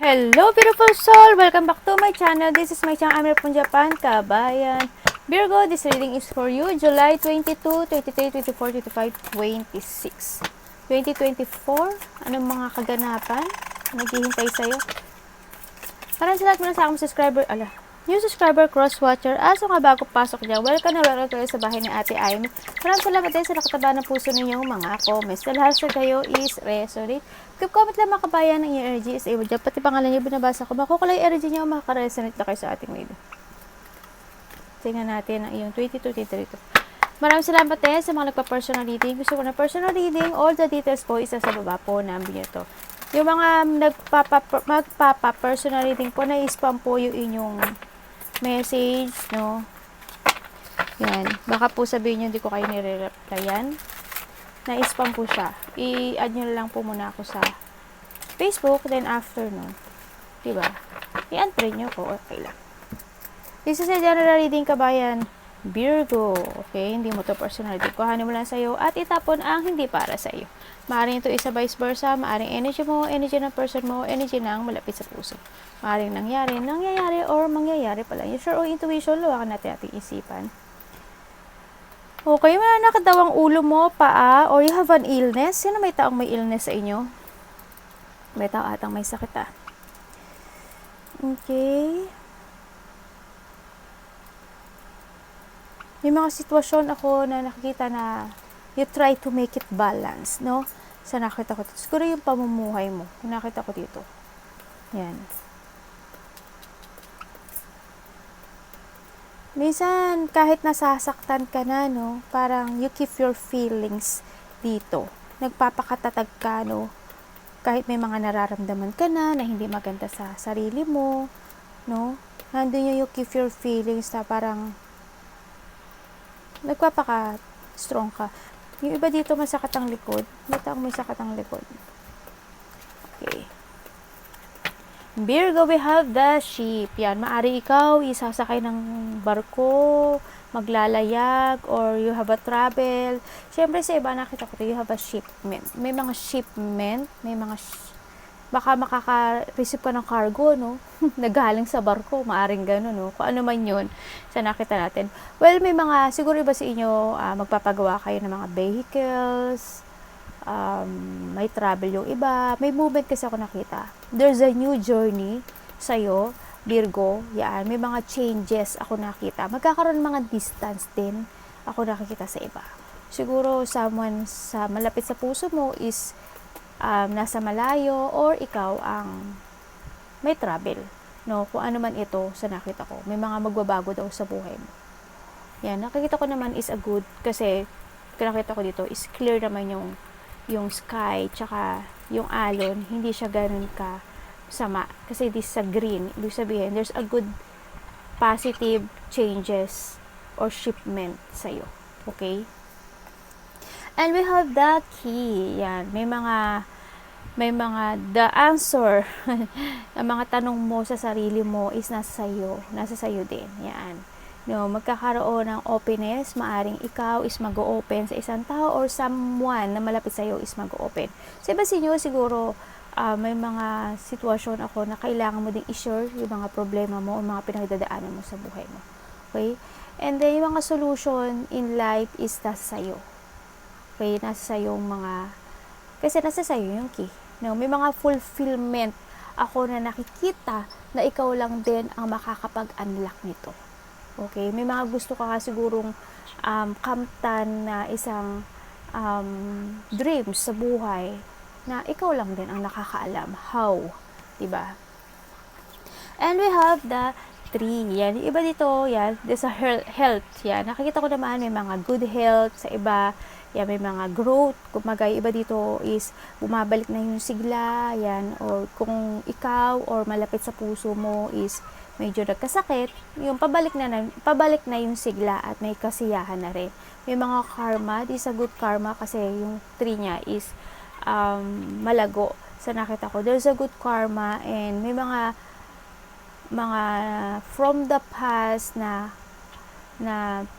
Hello beautiful soul! Welcome back to my channel. This is my channel, Amir from Japan, Kabayan. Virgo, this reading is for you. July 22, 23, 24, 25, 26. 2024, anong mga kaganapan naghihintay sa'yo? Parang sa lahat mo na sa akong subscriber, new subscriber, cross-watcher, aso nga bago pasok dyan, welcome na welcome kayo sa bahay ni Ate Aimee. Maraming salamat din sa nakataba ng puso ninyong mga comments. The last na kayo is resonate. Keep comment lang mga kabayan ng energy is able dyan. Pati pangalan niyo binabasa ko. Makukulay energy niyo, makaka-resonate na kayo sa ating video. Tingnan natin ang iyong 22-23. Maraming salamat din sa mga nagpa-personal reading. Gusto ko na personal reading, all the details po isa sa baba po ng video to. Yung mga magpapa-personal reading po, na-spam po yung inyong message, no? Yan. Baka po sabihin nyo, hindi ko kayo nire-replyan. Na-spam po siya. I-add nyo lang po muna ako sa Facebook, then after nun. Diba? I-unfriend nyo ko. Okay lang. This is a general reading, kabayan. Virgo. Okay? Hindi mo to personal reading. Kuhanin mo lang sa'yo at itapon ang hindi para sa'yo. Maaaring ito isa vice versa. Maaaring energy mo, energy ng person mo, energy ng malapit sa puso. Maaaring nangyayari, or mangyayari pala. Yung sure o intuition, luwakan natin ating isipan. Okay, mananakit daw ang ulo mo, paa, or you have an illness. Sino may taong may illness sa inyo? May tao atang may sakit Okay. May mga sitwasyon ako na nakikita na you try to make it balance, no? Sa nakita ko dito. Siguro yung pamumuhay mo. Yung nakita ko dito. Yan. Minsan, kahit nasasaktan ka na, no? Parang you keep your feelings dito. Nagpapakatatag ka, no? Kahit may mga nararamdaman ka na hindi maganda sa sarili mo, no? Nandun yung you keep your feelings na parang nagpapaka-strong ka. Yung iba dito masakit ang likod. May sakit ang likod. Okay. Virgo, we have the ship. Yan, maari ikaw isasakay ng barko, maglalayag, or you have a travel. Siyempre sa iba nakita ko you have a shipment. May mga shipment, baka makaka-receive ka ng cargo, no? Nagaling sa barko, maaring gano'n, no? Kung ano man yun sa nakita natin. Well, may mga, siguro iba sa inyo, magpapagawa kayo ng mga vehicles, may travel yung iba, may movement kasi ako nakita. There's a new journey sa'yo, Virgo, yan, may mga changes ako nakita. Magkakaroon mga distance din ako nakikita sa iba. Siguro someone sa malapit sa puso mo is nasa malayo, or ikaw ang may travel, no? Kung ano man ito sa nakita ko, may mga magbabago daw sa buhay mo. Yan, nakikita ko naman is a good, kasi nakita ko dito is clear naman yung sky, tsaka yung alon, hindi siya ganun ka sama, kasi this sa green, ibig sabihin there's a good positive changes or shipment sa'yo. Okay? And we have the key. Yan, may mga the answer ang mga tanong mo sa sarili mo is nasa sayo din. Yan. No, magkakaroon ng openness, maaring ikaw is mag-open sa isang tao, or someone na malapit sa iyo is mag-open. Sa iba sinyo siguro may mga sitwasyon ako na kailangan mo ding i-share yung mga problema mo o mga pinagdadaanan mo sa buhay mo. Okay? And then yung mga solution in life is nasa sayo. Okay, nasa sayo kasi nasa sayo yung key. No, may mga fulfillment ako na nakikita na ikaw lang din ang makakapag-unlock nito. Okay, may mga gusto ka sigurong kamtan na isang dreams sa buhay na ikaw lang din ang nakakaalam how, diba? And we have the 3. Yan, iba dito, yan, there's a health, yan. Nakikita ko naman may mga good health sa iba. Yan, may mga growth. Kumagay, iba dito is bumabalik na yung sigla, yan, or kung ikaw or malapit sa puso mo is medyo nagkasakit, yung pabalik na yung sigla at may kasiyahan na rin. May mga karma, this is a good karma kasi yung 3 niya is malago sa nakita ko. There's a good karma, and may mga from the past na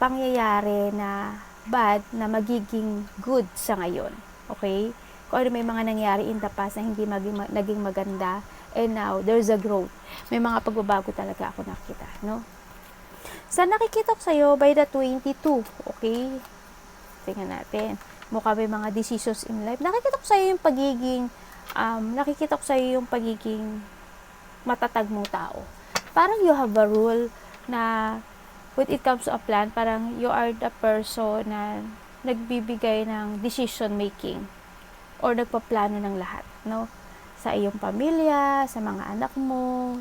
pangyayari na bad na magiging good sa ngayon. Okay? Kung ano may mga nangyari in the past na hindi naging maganda, and now there's a growth. May mga pagbabago talaga ako nakita, no? Sa nakikita ko sa'yo by the 22, okay? Tingnan natin. Mukha may mga decisions in life. Nakikita ko sa'yo yung pagiging matatag mong tao. Parang you have a rule na when it comes to a plan, parang you are the person na nagbibigay ng decision making or nagpaplano ng lahat, no? Sa iyong pamilya, sa mga anak mo,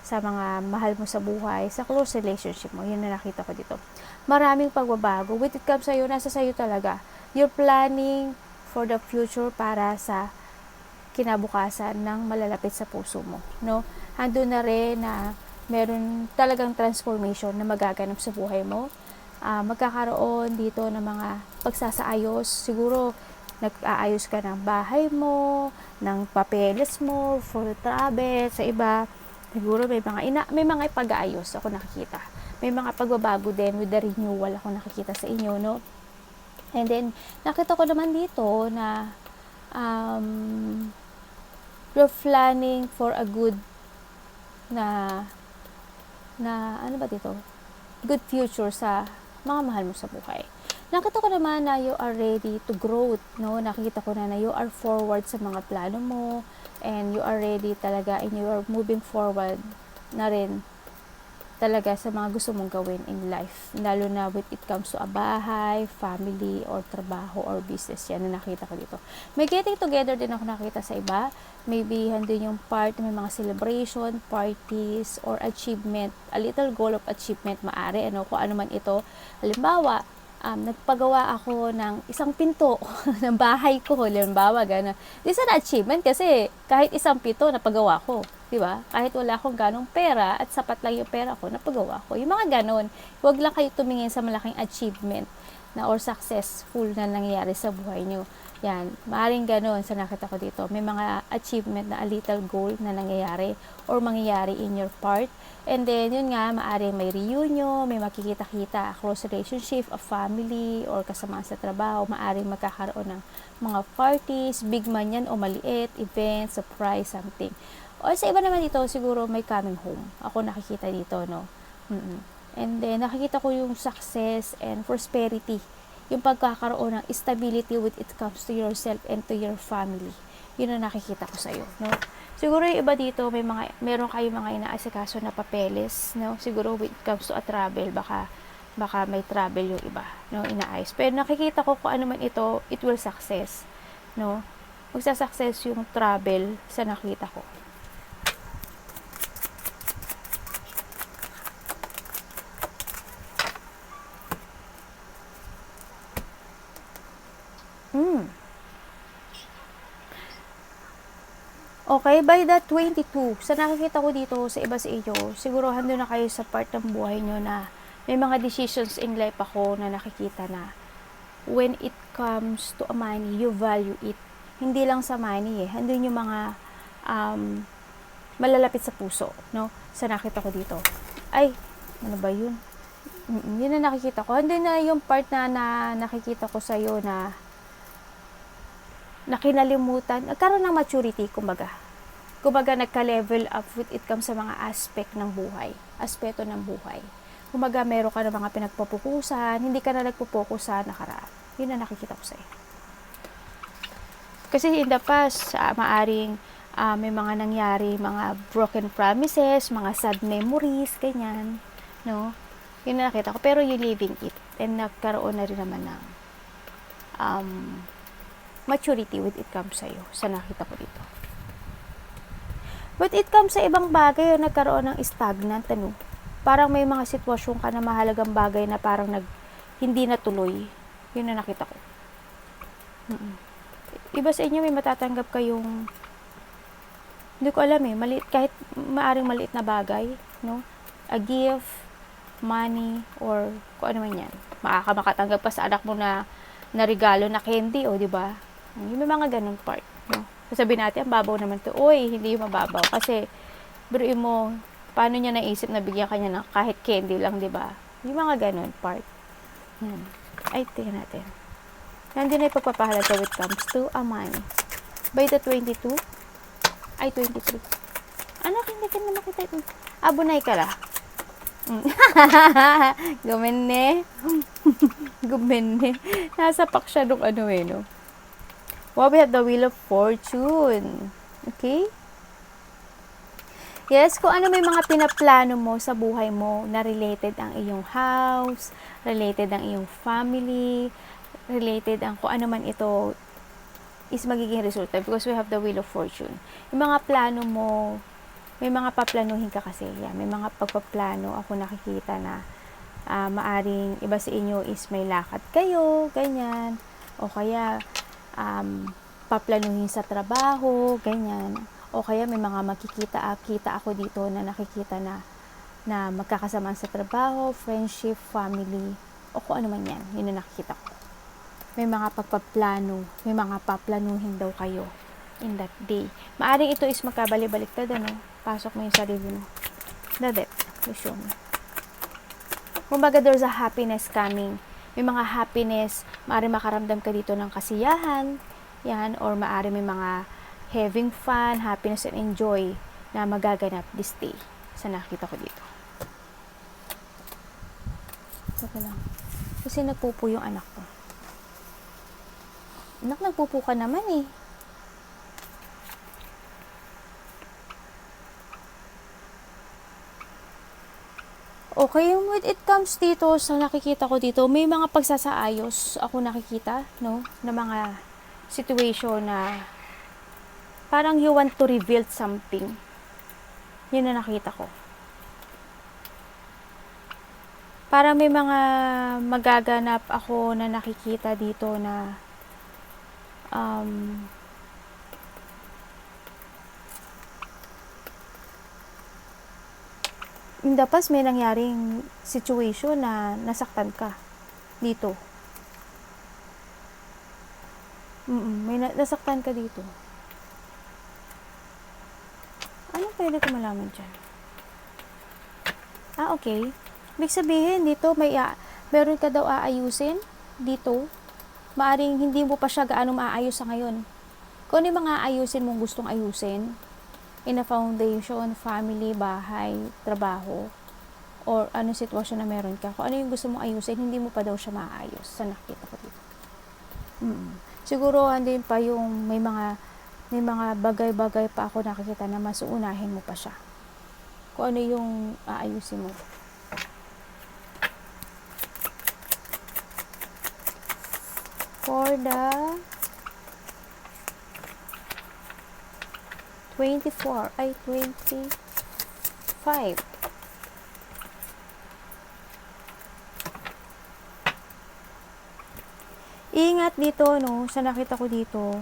sa mga mahal mo sa buhay, sa close relationship mo. Yun na nakita ko dito. Maraming pagbabago. When it comes sa'yo, nasa sa'yo talaga. You're planning for the future para sa kinabukasan ng malalapit sa puso mo, no? Hando na rin na meron talagang transformation na magaganap sa buhay mo. Magkakaroon dito ng mga pagsasaayos. Siguro, nag-aayos ka ng bahay mo, ng papeles mo, for travel, sa iba. Siguro may mga pag-aayos ako nakikita. May mga pagbabago din with the renewal ako nakikita sa inyo, no? And then, nakita ko naman dito na you're planning for a good ano ba dito? Good future sa mga mahal mo sa buhay. Nakita ko naman na you are ready to grow, no? Nakita ko na you are forward sa mga plano mo, and you are ready talaga, and you are moving forward na rin talaga sa mga gusto mong gawin in life, lalo na when it comes to a bahay, family, or trabaho, or business. Yan na nakita ko dito. May getting together din ako nakita sa iba. Maybe handun yung part, may mga celebration, parties, or achievement, a little goal of achievement maari, kung ano man ito. Halimbawa, nagpagawa ako ng isang pinto ng bahay ko, halimbawa, gano'n. This is an achievement kasi kahit isang pinto napagawa ko, di ba? Kahit wala akong ganong pera at sapat lang yung pera ko, napagawa ko. Yung mga ganon, huwag lang kayo tumingin sa malaking achievement na or successful na nangyayari sa buhay nyo. Yan, maaaring ganon sa nakita ko dito. May mga achievement na a little goal na nangyayari or mangyayari in your part. And then, yun nga, maaaring may reunion, may makikita-kita, close relationship, a family, or kasama sa trabaho, maaaring magkakaroon ng mga parties, big man yan o maliit, event, surprise, something. O sa iba naman dito, siguro may coming home. Ako nakikita dito, no? And then, nakikita ko yung success and prosperity. Yung pagkakaroon ng stability when it comes to yourself and to your family. Yun ang nakikita ko sa'yo, no? Siguro yung iba dito, meron kayo mga inaasikaso na papeles, no? Siguro when it comes to a travel, baka may travel yung iba, no? Inaayos. Pero nakikita ko kung ano man ito, it will success, no? Magsa-success yung travel sa nakita ko. Okay, by the 22, sa nakikita ko dito sa iba sa inyo, siguro hando na kayo sa part ng buhay nyo na may mga decisions in life ako na nakikita na when it comes to money, you value it. Hindi lang sa money handun yung mga malalapit sa puso, no? Sa nakita ko dito. Ay, ano ba yun? Yun na nakikita ko. Handun na yung part na nakikita ko sa'yo na kinalimutan, nagkaroon ng maturity, kumbaga nagka-level up with it comes sa mga aspeto ng buhay. Kumbaga, meron ka na mga pinagpapukusan, hindi ka na nagpo-focus sa nakaraan. Yun na nakikita ko sa'yo. Kasi in the past, maaring may mga nangyari, mga broken promises, mga sad memories, ganyan, no? Yun na nakita ko. Pero you living it, and nagkaroon na rin naman ng maturity when it comes sa'yo, sa nakita ko dito. But it comes sa ibang bagay, nagkaroon ng stagnant, parang may mga sitwasyon ka na mahalagang bagay na parang hindi natuloy. Yun na nakita ko. Iba sa inyo, may matatanggap kayong, hindi ko alam maliit, kahit maaring maliit na bagay, no? A gift, money, or kung ano man yan. Makakatanggap pa sa anak mo na regalo na candy, di ba? Yung may mga ganun part, no? Sabihin natin, ang babaw naman to. Uy, hindi yung mababaw. Kasi, biruin mo, paano niya naisip na bigyan kanya ng kahit candy lang, di ba? Yung mga ganun part. Yan. Ay, tingnan natin. Nandun na yung pagpapahalaga when it comes to a money. By the 22, ay 23. Anak, hindi ka na makita ito. Abunay ka la. Gumenne. Gumenne. Nasa pak siya nung ano eh, no? Well, we have the Wheel of Fortune. Okay? Yes, kung ano may mga pinaplano mo sa buhay mo na related ang iyong house, related ang iyong family, related ang kung ano man ito is magiging resulta because we have the Wheel of Fortune. Yung mga plano mo, may mga paplanuhin ka kasi. Yeah, may mga pagpaplano ako nakikita na maaring iba sa inyo is may lakad kayo, ganyan. O kaya paplanuhin sa trabaho, ganyan. O kaya may mga kita ako dito na nakikita na magkakasama sa trabaho, friendship, family, o kung ano man yan. Yun na nakikita ko. May mga pagpaplano, may mga paplanuhin daw kayo in that day. Maaring ito is magkabali-baliktad, ano? Pasok mo yung sarili mo. Dadet, show mo. Kumbaga, there's a happiness coming. May mga happiness, maaring makaramdam ka dito ng kasiyahan, yan, or maaring may mga having fun, happiness, and enjoy na magaganap this day. Sa nakita ko dito. Saka lang. Kasi nagpupo yung anak ko. Anak, nagpupo ka naman eh. Okay, when it comes dito sa nakikita ko dito, may mga pagsasaayos ako nakikita, no? Na mga situation na parang you want to reveal something. Yun na nakita ko. Parang may mga magaganap ako na nakikita dito na in the past may nangyaring situation na nasaktan ka dito. May nasaktan ka dito. Ano pwede ko malaman dyan? Okay. Ibig sabihin, dito meron ka daw aayusin dito. Maaring hindi mo pa siya gaano maayos sa ngayon. Kung ano yung mga aayusin mong gustong ayusin, in a foundation, family, bahay, trabaho, or anong sitwasyon na meron ka, kung ano yung gusto mong ayusin, hindi mo pa daw siya maayos sa nakita ko dito. Siguro, andin pa yung may mga bagay-bagay pa ako nakikita na mas uunahin mo pa siya. Kung ano yung aayusin mo. For the 25. Ingat dito, no, sa nakita ko dito.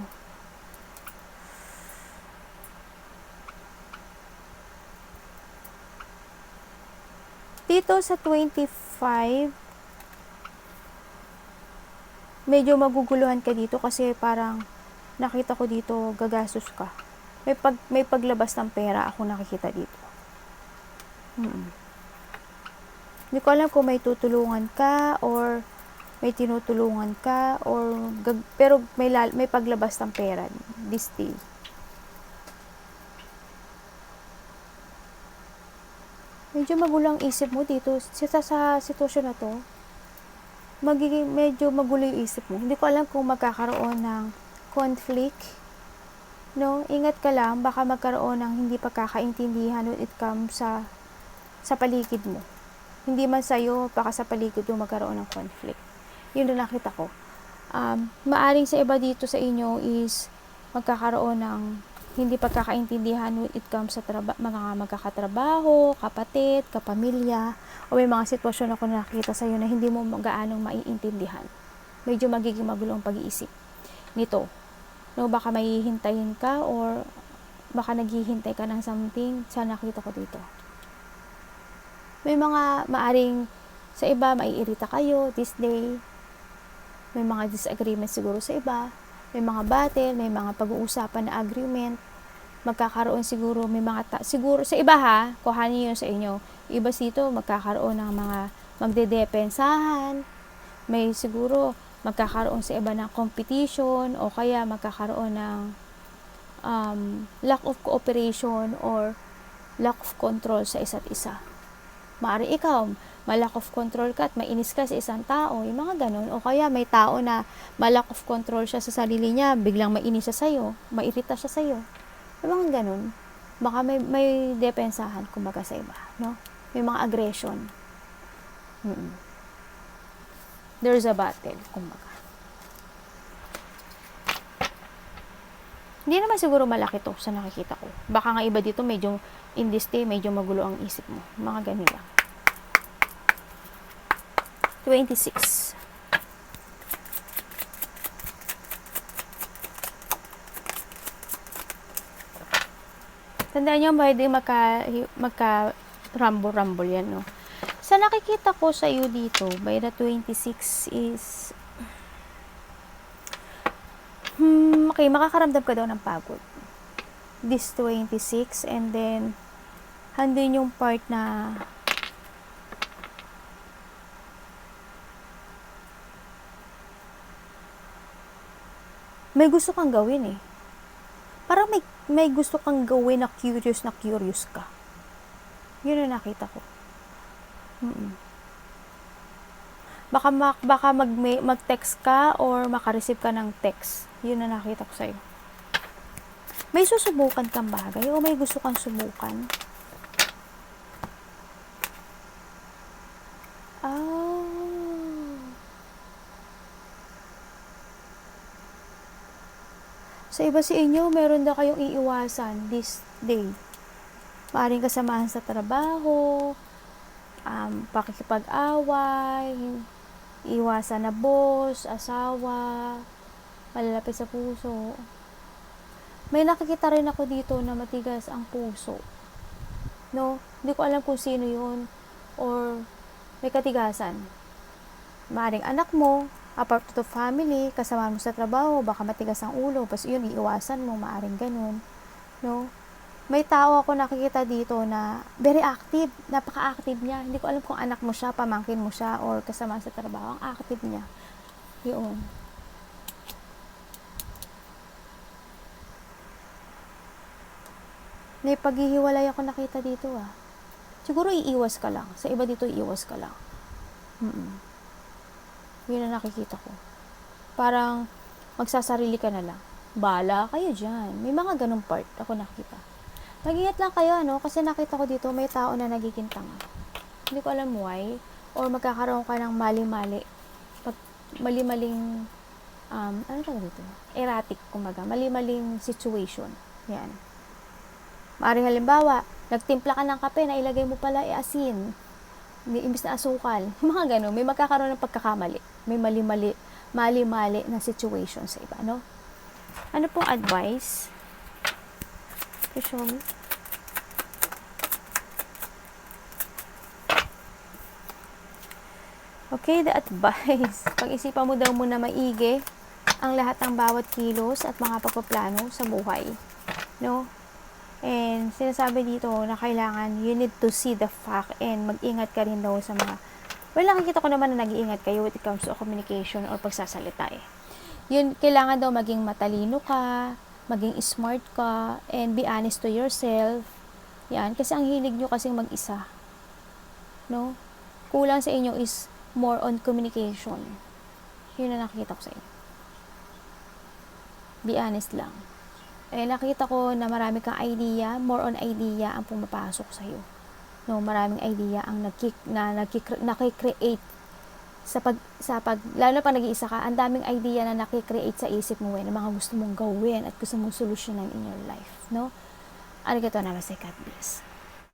Dito sa 25, medyo maguguluhan ka dito kasi parang nakita ko dito gagastos ka. May paglabas ng pera ako nakikita dito. Hindi ko alam kung may tutulungan ka or may tinutulungan ka or pero may paglabas ng pera this day. Medyo magulo ang isip mo dito sa sitwasyon na to. Magiging medyo magulo yung isip mo. Hindi ko alam kung magkakaroon ng conflict. No, ingat ka lang, baka magkaroon ng hindi pagkakaintindihan when it comes sa paligid mo. Hindi man sa'yo, baka sa paligid mo magkaroon ng conflict. Yun na nakita ko. Maaring sa iba dito sa inyo is magkakaroon ng hindi pagkakaintindihan when it comes sa mga magkakatrabaho, kapatid, kapamilya, o may mga sitwasyon ako nakita sa'yo na hindi mo gaanong maiintindihan. Medyo magiging magulo ang pag-iisip nito. No, baka maihintayin ka or baka naghihintay ka ng something sa nakita ko dito. May mga maaring sa iba maiirita kayo this day. May mga disagreement siguro sa iba. May mga battle, may mga pag-uusapan na agreement. Magkakaroon siguro, may mga siguro sa iba ha, kuhanin yun sa inyo. Iba dito magkakaroon ng mga magdedepensahan. May siguro magkakaroon sa iba ng competition o kaya magkakaroon ng lack of cooperation or lack of control sa isa't isa. Maaari ikaw, ma-lack of control ka at mainis ka sa isang tao, yung mga ganun. O kaya may tao na ma-lack of control siya sa sarili niya, biglang mainis siya sa'yo, mairita siya sa'yo. Yung mga ganun. Baka may depensahan, kumbaga sa iba, no? May mga aggression. There's a battle, kumbaga. Hindi naman siguro malaki to sa nakikita ko. Baka nga iba dito, medyo in this day, medyo magulo ang isip mo. Mga ganun lang. 26. Tandaan nyo, pwede magka rumble yan, no? Sa nakikita ko sa iyo dito, by the 26 is, okay, makakaramdam ka daw ng pagod. This 26, and then, handun yung part na, may gusto kang gawin eh. Parang may gusto kang gawin na curious ka. Yun ang nakita ko. Baka mag-text ka or maka-receive ka ng text. Yun ang nakita ko sa'yo. May susubukan kang bagay o may gusto kang subukan. Sa iba sa inyo, meron daw kayong iiwasan this day. Maaring kasamahan sa trabaho, pakikipag-away, iwasan na boss, asawa, malalapit sa puso. May nakikita rin ako dito na matigas ang puso. No? Hindi ko alam kung sino yun or may katigasan. Maaring anak mo, apart to family, kasama mo sa trabaho, baka matigas ang ulo, pas yun, iiwasan mo, maaring ganun. No? May tao ako nakikita dito na very active, napaka-active niya. Hindi ko alam kung anak mo siya, pamangkin mo siya, or kasama sa trabaho, ang active niya. Yun. May paghihiwalay ako nakita dito ah. Siguro iiwas ka lang. Sa iba dito, iiwas ka lang. Yun ang nakikita ko. Parang magsasarili ka na lang. Bala kayo dyan. May mga ganong part ako nakita. Mag-ingat lang kayo, ano? Kasi nakita ko dito, may tao na nagiging tanga. Hindi ko alam why. Or magkakaroon ka ng mali-mali. Mali-maling, ano tawag dito? Erratic, kumaga. Mali-maling situation. Yan. Maaring halimbawa, nagtimpla ka ng kape na ilagay mo pala asin. Imbis na asukal. Mga ganun. May magkakaroon ng pagkakamali. May mali-mali na situation sa iba, no? Ano pong advice? Okay, show me. Okay, the advice. Pag-isipan mo daw muna maigi ang lahat ng bawat kilos at mga pagpaplano sa buhay. No? And sinasabi dito na kailangan you need to see the fact and mag-ingat ka rin daw sa mga nakikita ko naman na nag-iingat kayo when it comes to communication or pagsasalita eh. Yun, kailangan daw maging matalino ka, maging smart ka, and be honest to yourself. Yan, kasi ang hilig nyo kasing mag-isa. No? Kulang sa inyo is more on communication. Yun na nakikita ko sa inyo. Be honest lang. Eh, nakita ko na marami kang idea, more on idea ang pumapasok sa'yo. No, maraming idea ang nakikreate sa pag lalo pa nag-iisa ka, ang daming idea na nakikreate sa isip mo ng mga gusto mong gawin at gusto mong solusyonan in your life, no? Arigatou namaste, God bless.